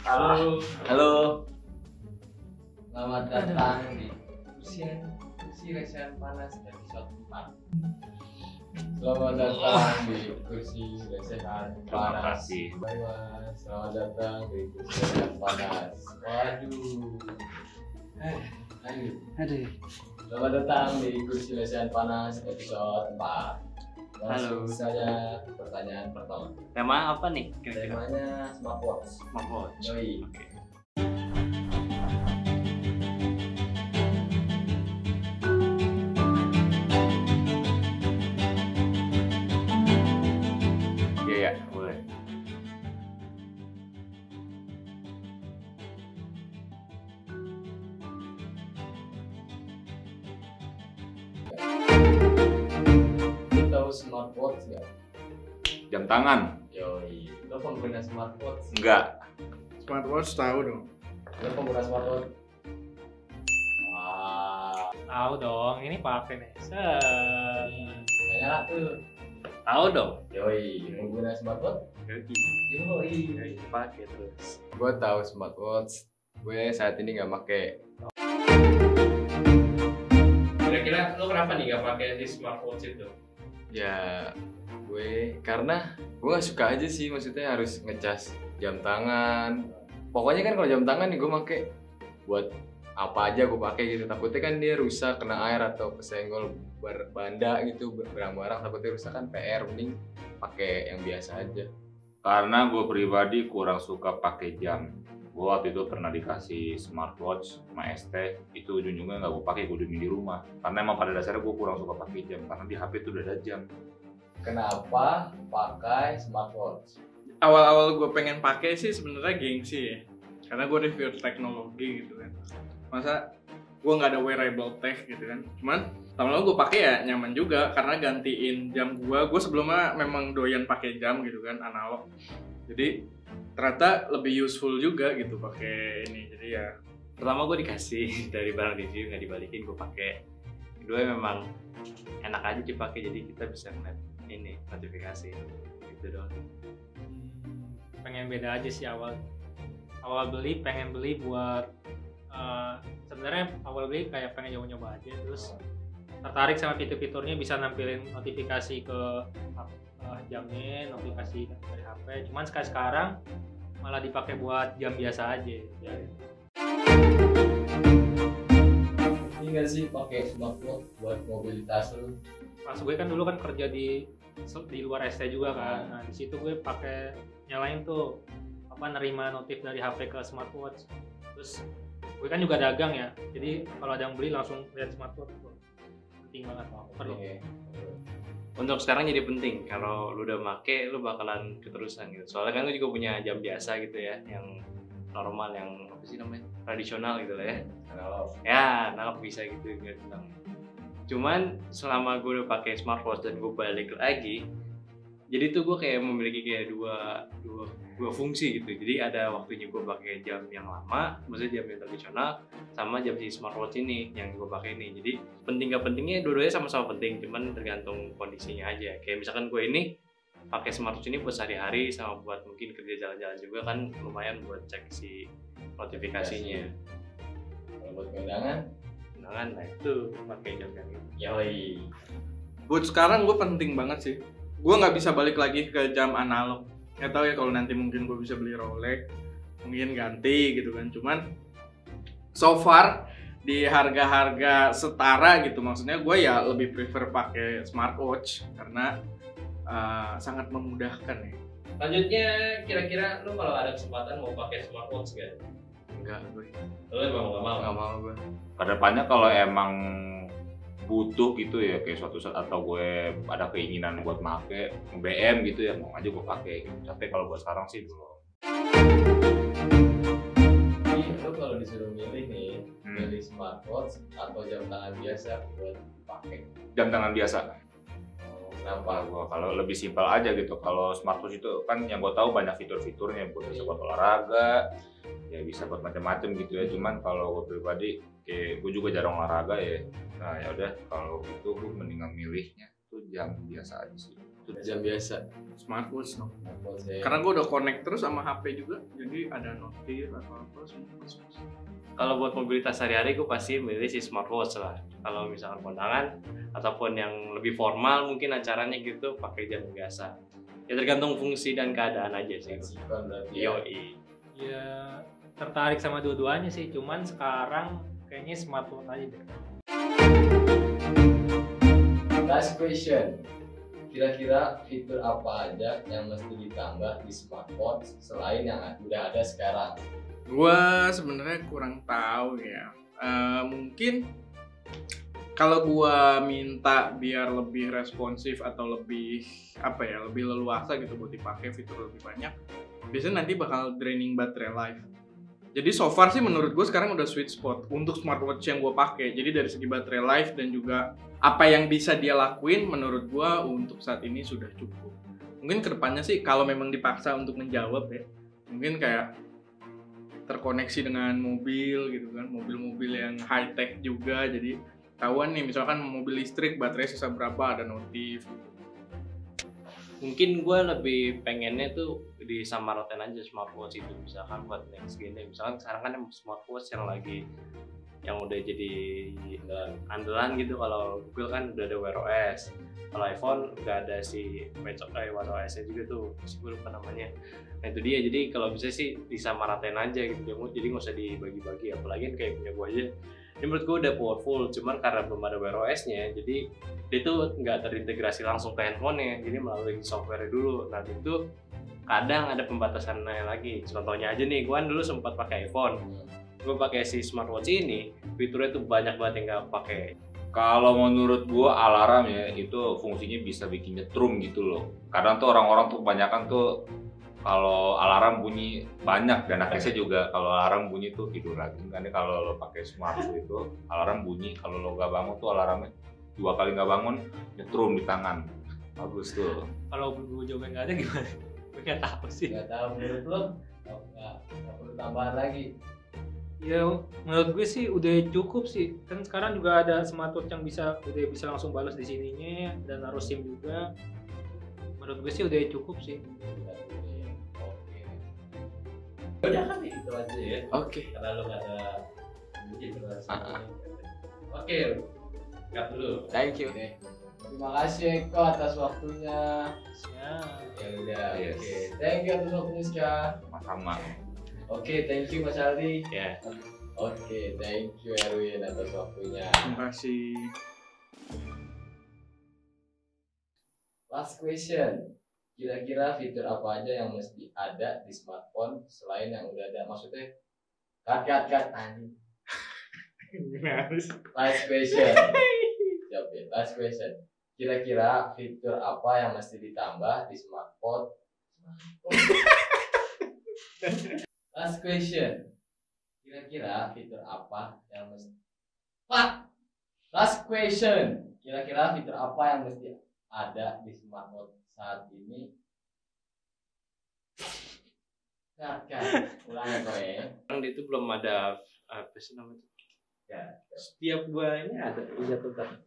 Halo. Halo. Selamat datang di kursi lesehan panas episode 4. Selamat datang di kursi lesehan Terima panas. kasih. Bye Mas. Selamat datang di kursi lesehan panas. Waduh. Aduh. Selamat datang di kursi lesehan panas episode 4. Langsung Halo. saja pertanyaan pertama. Tema apa nih kira-kira? Temanya smartwatch. Smartwatch. Yoi. Oke. Iya, boleh. Lu tahu smartwatch nggak? Jam tangan? Yoi. Lo pengguna smartwatch? Enggak. Smartwatch tahu dong. Lo pengguna smartwatch? Wah. Tahu dong, ini pakai nih. Kayaknya lah tuh. Tahu dong. Yoi. Pengguna smartwatch? Yoi. Pakai terus. Gue tahu smartwatch. Gue saat ini nggak pakai. Kira-kira lo kenapa nih gak pakai si smartwatch itu? Ya, karena gue nggak suka aja sih. Maksudnya harus ngecas jam tangan. Pokoknya kan kalau jam tangan nih gue pakai buat apa aja gue pakai gitu. Takutnya kan dia rusak kena air atau kesenggol banda gitu barang-barang. Takutnya rusak kan PR. Mending pakai yang biasa aja. Karena gue pribadi kurang suka pakai jam. Gue waktu itu pernah dikasih smartwatch sama ST, itu ujung-ujungnya nggak gue pakai, gue diemin di rumah. Karena emang pada dasarnya gue kurang suka pakai jam, karena di HP itu udah ada jam. Kenapa pakai smartwatch? Awal-awal gue pengen pakai sih sebenarnya gengsi ya. Karena gue review teknologi gitu kan. Masa gue nggak ada wearable tech gitu kan. Cuman lama-lama gue pakai ya nyaman juga karena gantiin jam gue. Gue sebelumnya memang doyan pakai jam gitu kan, analog. Jadi ternyata lebih useful juga gitu pakai ini. Jadi ya Pertama gue dikasih dari barang review, nggak dibalikin, gue pakai. Kedua memang enak aja dipakai, jadi kita bisa ngeliat ini notifikasi gitu doang. Pengen beda aja sih awal beli, pengen beli buat sebenarnya awal beli kayak pengen nyoba aja, terus tertarik sama fitur-fiturnya, bisa nampilin notifikasi ke jamnya, notifikasi dari HP. Cuman sekarang malah dipakai buat jam biasa aja ya. Ini nggak sih pakai smartwatch buat mobilitas lu? Pas gue kan dulu kan kerja di luar ST juga kan. Nah, di situ gue pakai nyalain tuh nerima notif dari HP ke smartwatch. Terus gue kan juga dagang ya. Jadi kalau ada yang beli langsung lihat smartwatch. Penting banget, perlu. Oke. Untuk sekarang jadi penting, kalau lu udah make lu bakalan keterusan gitu. Soalnya kan lu juga punya jam biasa gitu ya, yang normal, yang apa sih namanya, tradisional gitu lah ya. Analog. Ya, analog bisa gitu, nggak bilang. Cuman selama gue udah pakai smartwatch dan gue balik lagi, jadi tuh gue kayak memiliki kayak dua fungsi gitu. Jadi ada waktunya gue pakai jam yang lama, maksudnya jam yang tradisional, sama jam si smartwatch ini yang gue pakai ini. Jadi penting gak pentingnya dua-duanya sama-sama penting, cuman tergantung kondisinya aja. Kayak misalkan gue ini pakai smartwatch ini buat sehari-hari, sama buat mungkin kerja jalan-jalan juga kan lumayan buat cek si notifikasinya. Kalau buat kondangan, Nah itu pakai jam yang ini. yoi. buat sekarang gue penting banget sih. Gue nggak bisa balik lagi ke jam analog. Nggak tahu ya kalau nanti mungkin gue bisa beli Rolex, mungkin ganti gitu kan. Cuman so far di harga-harga setara gitu, maksudnya gue ya lebih prefer pakai smartwatch karena sangat memudahkan ya. Lanjutnya, kira-kira lu kalau ada kesempatan mau pakai smartwatch gak? Enggak gue. Lu emang gak mau? Nggak mau gue. Kedepannya kalau emang butuh gitu ya, kayak suatu saat atau gue ada keinginan buat make BM gitu ya, mau aja gue pakai gitu. Tapi kalau buat sekarang sih belum. Jadi lu kalau disuruh milih nih, milih smartwatch atau jam tangan biasa buat dipakai? Jam tangan biasa. Kenapa? Gua kalau lebih simpel aja gitu. Kalau smartwatch itu kan yang gue tahu banyak fitur-fiturnya, bisa buat olahraga, ya bisa buat macam-macam gitu ya. Cuman kalau gue pribadi, kayak gue juga jarang olahraga ya. Nah ya udah, kalau itu gue mendingan milihnya tuh jam biasa aja sih. Jam biasa. Smartwatch no. Smartwatch ya. Karena gue udah connect terus sama HP juga, jadi ada notif atau apa semua. Kalau buat mobilitas sehari-hari gue pasti milih si smartwatch lah. Kalau misalkan kondangan ataupun yang lebih formal mungkin acaranya gitu pakai jam biasa. Ya tergantung fungsi dan keadaan aja sih. Sikon berarti ya. Yoi. Ya tertarik sama dua-duanya sih, cuman sekarang kayaknya smartphone aja deh. Last question. Kira-kira fitur apa aja yang mesti ditambah di smartphone selain yang udah ada sekarang? Gua sebenarnya kurang tahu ya. Mungkin kalau gua minta biar lebih responsif atau lebih apa ya, lebih leluasa gitu buat dipakai, fitur lebih banyak, biasanya nanti bakal draining baterai life. Jadi so far sih menurut gue sekarang udah sweet spot untuk smartwatch yang gue pakai. Jadi dari segi baterai life dan juga apa yang bisa dia lakuin, menurut gue untuk saat ini sudah cukup. Mungkin kedepannya sih kalau memang dipaksa untuk menjawab ya, mungkin kayak terkoneksi dengan mobil gitu kan, mobil-mobil yang high tech juga. Jadi tahuan nih misalkan mobil listrik baterai sisa berapa, ada notif. Mungkin gue lebih pengennya tuh disamaratain aja smartwatch itu, misalkan buat next gen. Misalkan sekarang kan smartwatch yang udah jadi andalan gitu. Kalau Google kan udah ada Wear OS, kalau iPhone udah ada si Wear OS nya juga tuh, gue lupa namanya. Nah itu dia, jadi kalau bisa sih disamaratain aja gitu, jadi nggak usah dibagi-bagi. Apalagi kayak punya gue aja, ini menurut gue udah powerful, cuman karena belum ada Wear OS nya, jadi dia tuh nggak terintegrasi langsung ke handphonenya, jadi melalui software dulu. Nah itu kadang ada pembatasannya lagi. Contohnya aja nih, gue kan dulu sempat pakai iPhone, gue pakai si smartwatch ini, fiturnya tuh banyak banget yang nggak pakai. Kalau menurut gua alarm ya itu fungsinya bisa bikin nyetrum gitu loh. Kadang tuh orang-orang tuh kebanyakan tuh kalau alarm bunyi banyak, dan akhirnya juga kalau alarm bunyi tuh tidur lagi. Kan kalau lo pakai smartwatch itu alarm bunyi, kalau lo nggak bangun tuh alarmnya 2 kali nggak bangun nyetrum di tangan. Bagus tuh. Kalau gue jawabnya nggak ada gimana? Gue nggak tahu sih. Nggak tahu menurut lo? Nggak perlu tambahan lagi. Ya menurut gue sih udah cukup sih. Kan sekarang juga ada smartwatch yang udah bisa langsung balas di sininya dan harus SIM juga. Menurut gue sih udah cukup sih. Oke. Udah kan itu aja ya. Oke. Karena lu nggak ada gitu rasanya. Oke, cut dulu. Thank you. Terima kasih Eko atas waktunya. Ya udah. Yes. Oke. Thank you atas waktunya Ska. Sama-sama. Oke, thank you Mas Aldi. Ya. Oke, thank you Erwin atas waktunya. Terima kasih. Last question. Kira-kira fitur apa aja yang mesti ada di smartphone selain yang udah ada? Maksudnya cut anjing. Last question. Siap ya. Last question. Kira-kira fitur apa yang mesti ditambah di smartphone? Last question. Kira-kira fitur apa yang mesti Last question. Kira-kira fitur apa yang mesti ada di smartphone saat ini? Kan, ulang ya kowe. Sekarang itu belum ada apa sih namanya? Ya. Setiap bulannya ada iya tetap.